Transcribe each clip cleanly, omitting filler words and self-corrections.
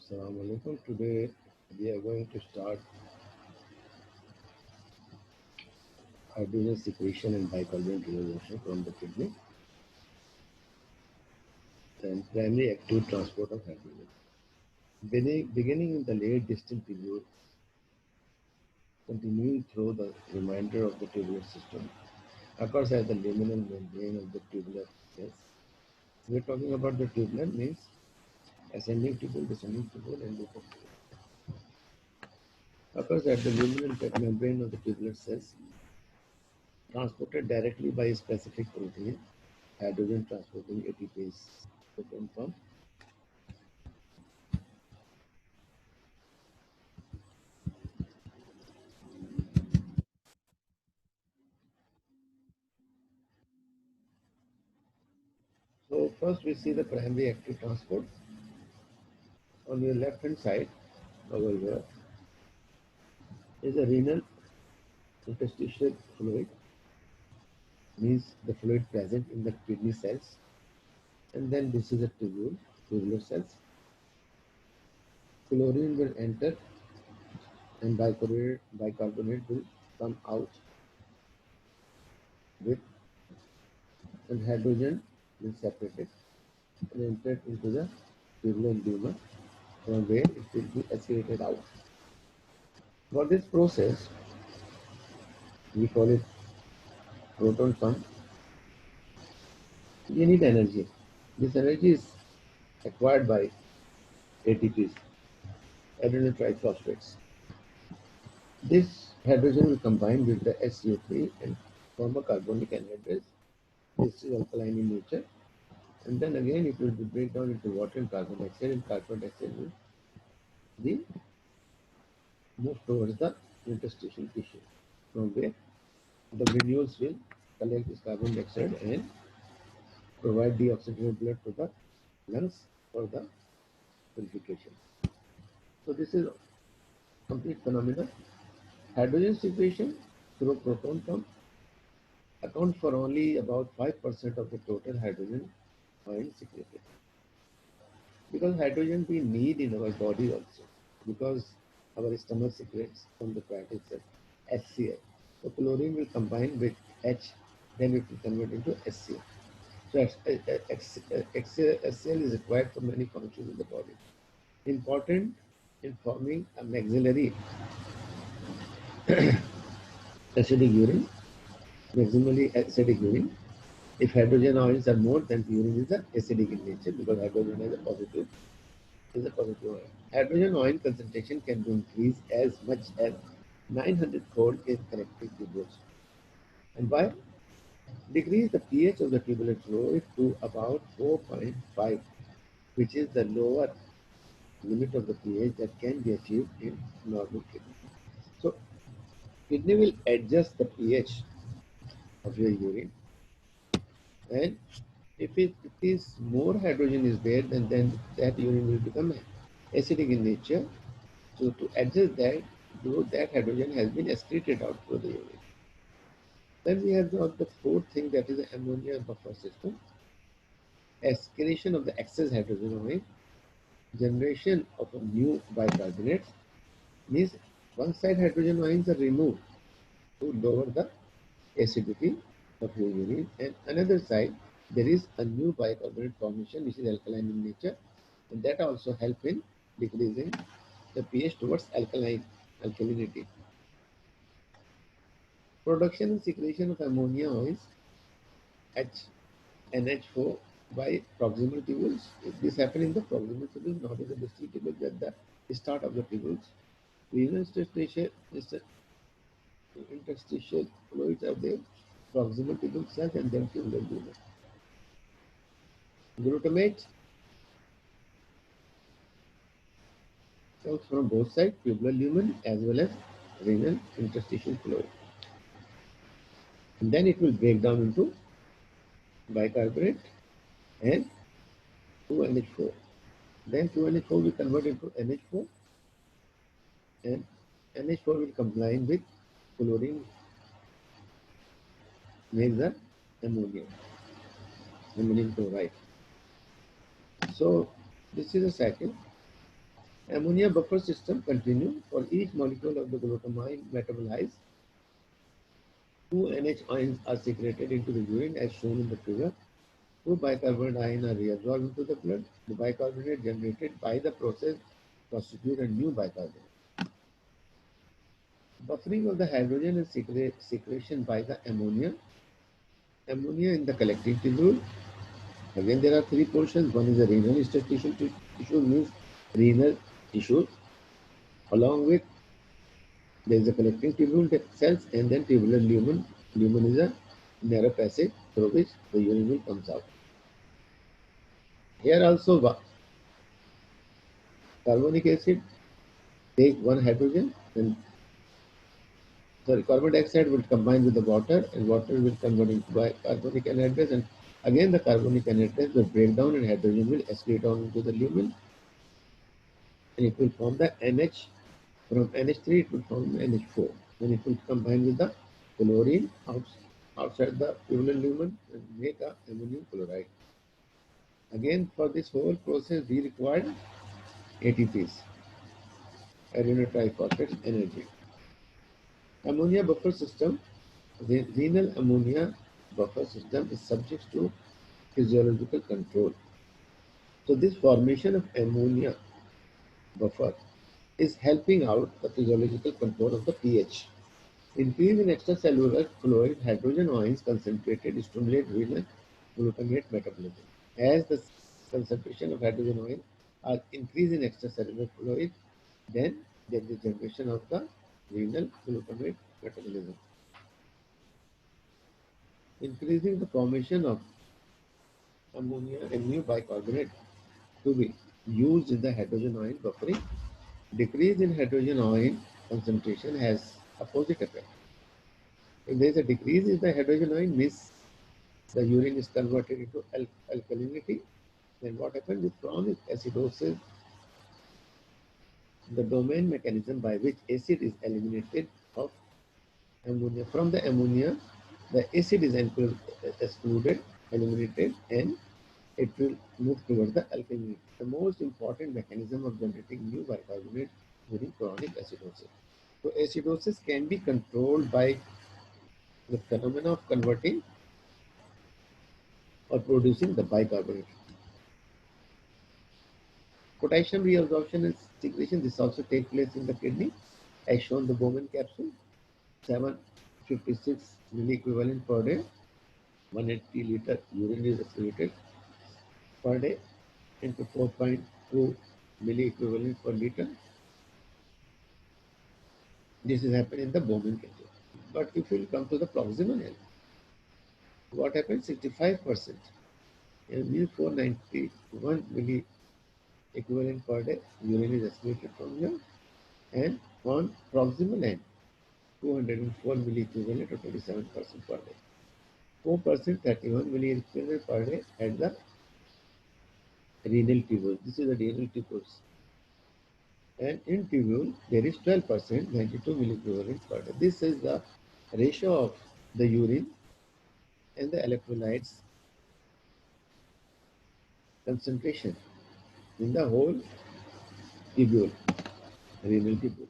Assalamu alaikum. Today we are going to start hydrogen secretion and bicarbonate resorption from the kidney and primary active transport of hydrogen. Beginning in the late distal tubule, continuing through the remainder of the tubular system, occurs at the luminal membrane of the tubular cells. We are talking about the tubular means ascending tubule, descending tubule, and loop of tubule. Occurs at the luminal membrane of the tubular cells, transported directly by a specific protein, hydrogen transporting ATPase proton pump. So first we see the primary active transport. On your left hand side over here is a renal interstitial fluid, means the fluid present in the kidney cells, and then this is a tubule, tubular cells. Chlorine will enter and bicarbonate will come out with, and hydrogen will separate it and enter into the tubular lumen from where it will be aspirated out. For this process, we call it proton pump. You need energy. This energy is acquired by ATPs, adenyl triphosphates. This hydrogen will combine with the SCO3 and form a carbonic anhydrase. This is alkaline in nature. And then again it will be break down into water and carbon dioxide, and carbon dioxide will be moved towards the interstitial tissue, from where the granules will collect this carbon dioxide and provide deoxygenated blood to the lungs for the purification. So this is complete phenomena. Hydrogen secretion through proton pump accounts for only about 5% of the total hydrogen ion secreted. Because hydrogen we need in our body also, because our stomach secretes from the fat itself HCl. So chlorine will combine with H, then it will convert into HCl. So HCl is required for many functions in the body. Important in forming a maxillary acidic urine, maximally acidic urine. If hydrogen ions are more, then urine is acidic in nature, because hydrogen is a positive ion. Hydrogen ion concentration can be increased as much as 900-fold in connecting tubules. And why? Decrease the pH of the tubular fluid to about 4.5, which is the lower limit of the pH that can be achieved in normal kidney. So kidney will adjust the pH of your urine, and if it is more hydrogen is there, then that urine will become acidic in nature. So to adjust that, that hydrogen has been excreted out through the urine. Then we have the fourth thing, that is the ammonia buffer system. Excretion of the excess hydrogen ion, generation of a new bicarbonate, means one side hydrogen ions are removed to lower the acidity of your urine, and another side there is a new bicarbonate formation which is alkaline in nature, and that also help in decreasing the pH towards alkalinity. Production and secretion of ammonia ions NH4 by proximal tubules. This happens in the proximal tubules, not in the distal tubules at the start of the tubules. Renal interstitial fluids are there, proximal tubule cells, and then tubular lumen. Glutamate comes from both sides, tubular lumen as well as renal interstitial fluid. And then it will break down into bicarbonate and 2NH4. Then 2NH4 will convert into NH4, and NH4 will combine with chlorine, makes the ammonium chloride. So this is a cycle. Ammonia buffer system continue. For each molecule of the glutamine metabolized, two NH ions are secreted into the urine as shown in the figure. Two bicarbonate ions are reabsorbed into the blood. The bicarbonate generated by the process constitute a new bicarbonate. Buffering of the hydrogen is secretion by the ammonia. Ammonia in the collecting tubule. Again, there are three portions. One is the renal interstitial tissue, means renal tissue. Along with there is a collecting tubule cells, and then tubular lumen. Lumen is a narrow passage through which the urine will comes out. Here also, carbonic acid take one hydrogen, and sorry, carbon dioxide will combine with the water, and water will convert into carbonic anhydrase, and again the carbonic anhydrase will break down, and hydrogen will escalate on into the lumen, and it will form the NH. From NH3 it will form NH4. Then it will combine with the chlorine outside the tubular lumen and make a ammonium chloride. Again, for this whole process we require ATPs, adenine triphosphate energy. Ammonia buffer system. The renal ammonia buffer system is subject to physiological control. So this formation of ammonia buffer is helping out the physiological control of the pH. Increase in extracellular fluid hydrogen ions concentrated stimulate renal glutamate metabolism. As the concentration of hydrogen ions are increased in extracellular fluid, then there is generation of the renal glutamate metabolism. Increasing the formation of ammonia and new bicarbonate to be used in the hydrogen ion buffering. Decrease in hydrogen ion concentration has opposite effect. If there is a decrease in the hydrogen ion, means the urine is converted into alkalinity. Then what happens with chronic acidosis? The domain mechanism by which acid is eliminated of ammonia. From the ammonia, the acid is excluded, eliminated, and it will move towards the alkalinity. The most important mechanism of generating new bicarbonate during chronic acidosis. So acidosis can be controlled by the phenomena of converting or producing the bicarbonate. Potassium reabsorption and secretion, this also takes place in the kidney, as shown the Bowman capsule, 756 milliequivalent per day, 180 liter urine is excreted per day into 4.2 milliequivalent per liter. This is happening in the Bowman capsule. But if you come to the proximal health, what happens? 65%. It means 491 milliequivalent per day urine is excreted from here, and on proximal end 204 milliequivalent or 27% per day. 4% 31 milliequivalent per day at the renal tubule. This is the renal tubules. And in tubule there is 12% 92 milliequivalent per day. This is the ratio of the urine and the electrolytes concentration in the whole tubule, renal tubule.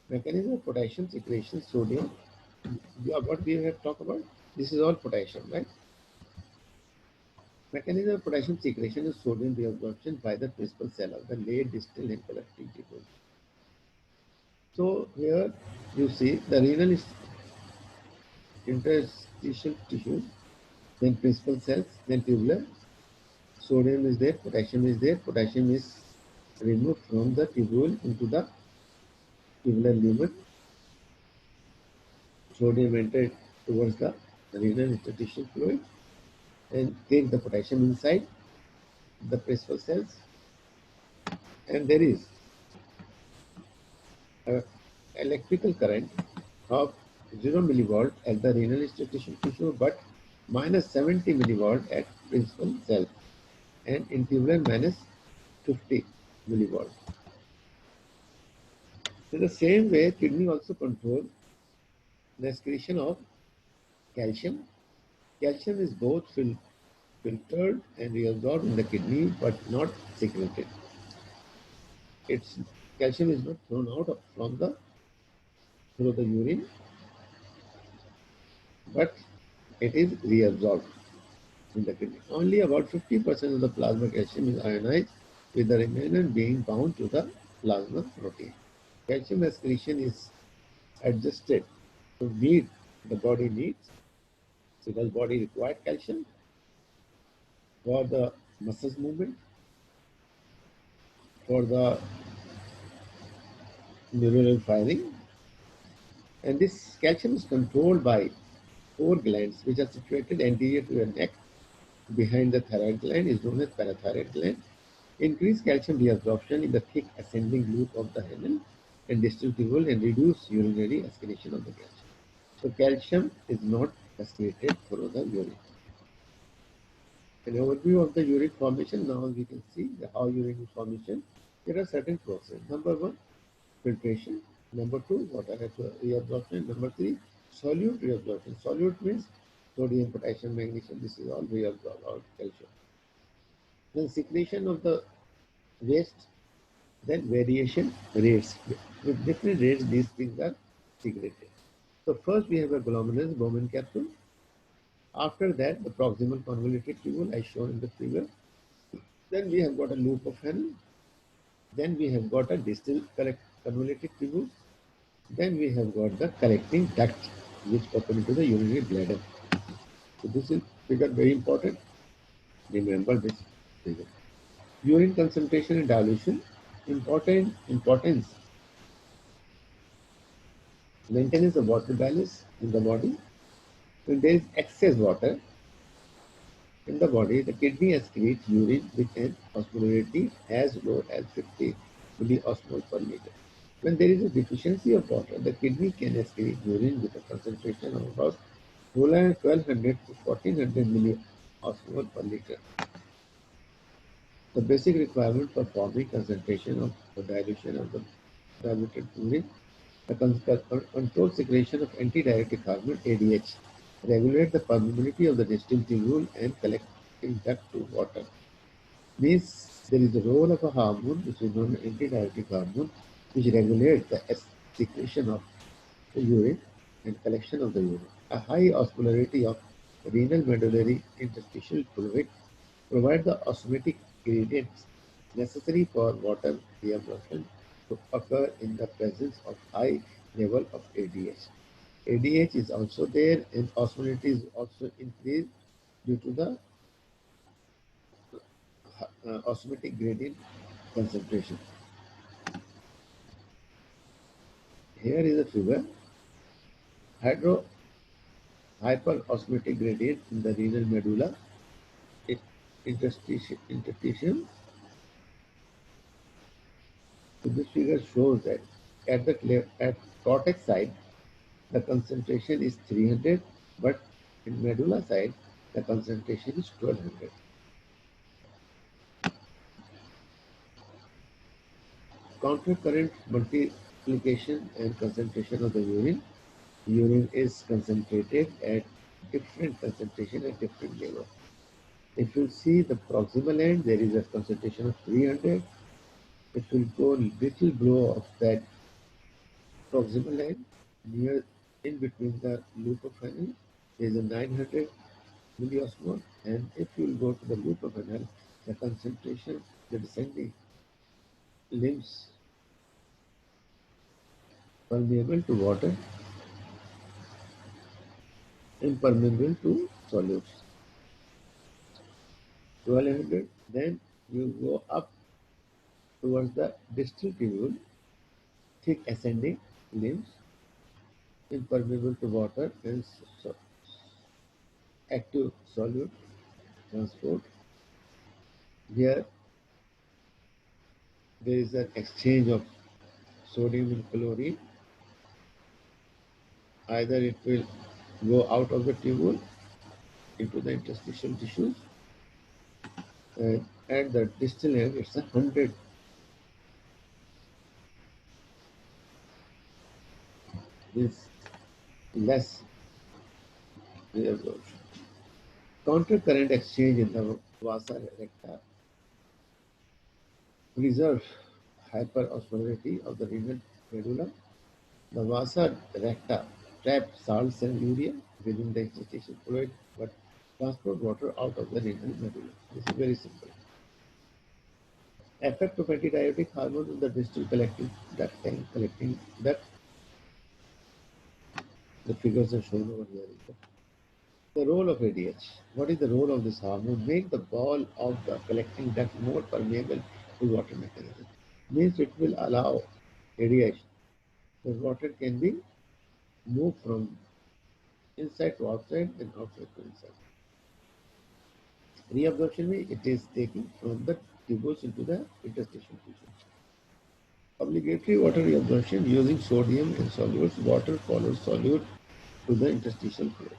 Mechanism of potassium secretion, sodium. What we have talked about? This is all potassium, right? Mechanism of potassium secretion is sodium reabsorption by the principal cell of the late distal and collecting tubule. So here you see the renal interstitial tissue, then principal cells, then tubular. Sodium is there, potassium is there. Potassium is removed from the tubule into the tubular lumen. Sodium entered towards the renal interstitial fluid and take the potassium inside the principal cells, and there is a electrical current of 0 millivolt at the renal interstitial tissue, but minus 70 millivolt at principal cell, and in tubular minus 50 millivolt. In the same way, kidney also controls the excretion of calcium. Calcium is both filtered and reabsorbed in the kidney, but not secreted. It's calcium is not thrown out from the through the urine, but it is reabsorbed in the kidney. Only about 50% of the plasma calcium is ionized, with the remainder being bound to the plasma protein. Calcium excretion is adjusted to meet the body needs because body requires calcium for the muscles movement, for the neuronal firing, and this calcium is controlled by four glands which are situated anterior to your neck behind the thyroid gland is known as parathyroid gland. Increase calcium reabsorption in the thick ascending loop of the renal and distal tubule and reduce urinary excretion of the calcium. So calcium is not excreted through the urine. An overview of the urine formation. Now we can see how urine is formation. There are certain processes. Number one, filtration. Number two, water reabsorption. Number three, solute reabsorption. Solute means sodium, potassium, magnesium. This is all reabsorbed or calcium. Then secretion of the waste. Then variation rates. With different rates, these things are secreted. So first we have a glomerulus Bowman capsule. After that, the proximal convoluted tubule as shown in the figure. Then we have got a loop of Henle. Then we have got a distal convoluted tubule. Then we have got the collecting duct which open into the urinary bladder. So this is figure very important. Remember this figure. Urine concentration and dilution. Importance. Maintenance of water balance in the body. When there is excess water in the body, the kidney excretes urine with an osmolarity as low as 50 milliosmol per liter. When there is a deficiency of water, the kidney can excrete urine with a concentration of about 1200 to 1400 milliosmol per liter. The basic requirement for forming concentration of the dilution of the diluted urine, the controlled secretion of antidiuretic hormone ADH, regulate the permeability of the distal tubule and collecting duct to water. Means there is a role of a hormone which is known as antidiuretic hormone, which regulates the secretion of the urine and collection of the urine. A high osmolarity of renal medullary interstitial fluid provide the osmotic gradients necessary for water reabsorption to occur in the presence of high level of ADH. ADH is also there and osmolarity is also increased due to the osmotic gradient concentration. Here is a figure. Hydro hyperosmotic gradient in the renal medulla interstitium. So this figure shows that at cortex side the concentration is 300, but in medulla side the concentration is 1200. Countercurrent multiplication and concentration of the urine. Urine is concentrated at different concentration at different level. If you see the proximal end, there is a concentration of 300. It will go little below of that proximal end, near in between the loop of Henle, there is a 900 milliosmol, and if you will go to the loop of Henle, the concentration, the descending limbs permeable to water, impermeable to solutes. 1200, then you go up towards the distal tubule, thick ascending limbs, impermeable to water and active solute transport. Here there is an exchange of sodium and chlorine. Either it will go out of the tubule into the interstitial tissues, and at the distal end it's 100 is less reabsorption. Counter current exchange in the vasa recta preserve hyperosmolarity of the renal medulla. The vasa recta trap salts and urea within the interstitial fluid but transport water out of the renal medulla. This is very simple. Effect of antidiuretic hormone on the distal collecting duct and collecting duct. The figures are shown over here. The role of ADH. What is the role of this hormone? Make the wall of the collecting duct more permeable to water mechanism. Means it will allow ADH. The water can be moved from inside to outside and outside to inside. Reabsorption means it is taken from the tubules into the interstitial tissue. Obligatory water reabsorption using sodium and solutes. Water follows solute to the interstitial fluid.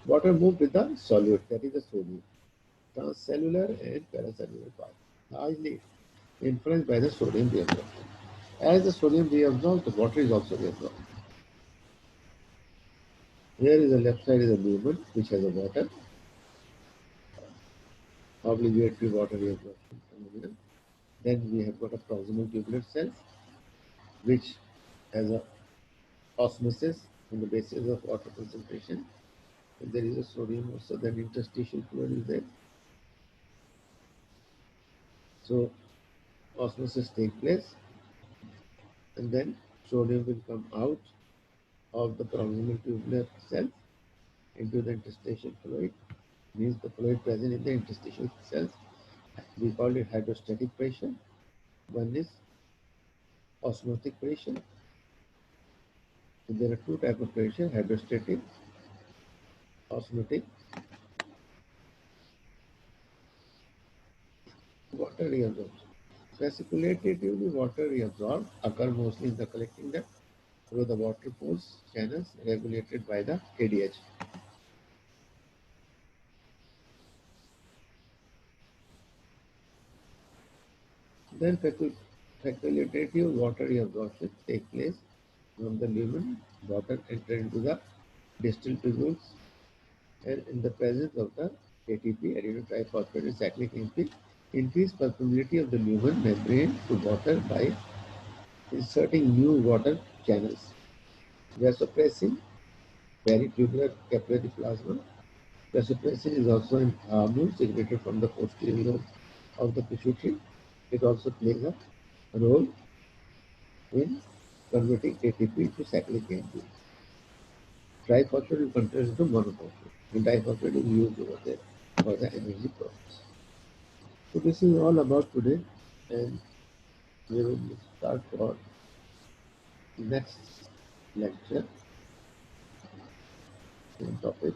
Water moves with the solute, that is the sodium. Transcellular and paracellular part, largely influenced by the sodium reabsorption. As the sodium reabsorbs, the water is also reabsorbed. Here is the left side is a lumen which has a water, obligatory water reabsorption phenomenon. Then we have got a proximal tubular cells which has a osmosis on the basis of water concentration. And there is a sodium also, then interstitial fluid is there. So osmosis takes place and then sodium will come out of the proximal tubular cells into the interstitial fluid, means the fluid present in the interstitial cells. We call it hydrostatic pressure. One is osmotic pressure. So there are two types of pressure, hydrostatic, osmotic. Water reabsorption. Recirculatively water reabsorbed occur mostly in the collecting duct through the water pools channels regulated by the ADH. Then facultative water reabsorption takes place from the lumen. Water enter into the distal tubules and in the presence of the ATP, adenine triphosphate cyclic AMP, increase permeability of the lumen membrane to water by inserting new water channels. Vasopressin, peritubular capillary plasma. Vasopressin is also an hormone secreted from the posterior lobe of the pituitary. It also plays a role in converting ATP to cyclic AMP. Triphosphate is converted into monophosphate. And diphosphate is used over there for the energy process. So this is all about today, and we will start for next lecture in topic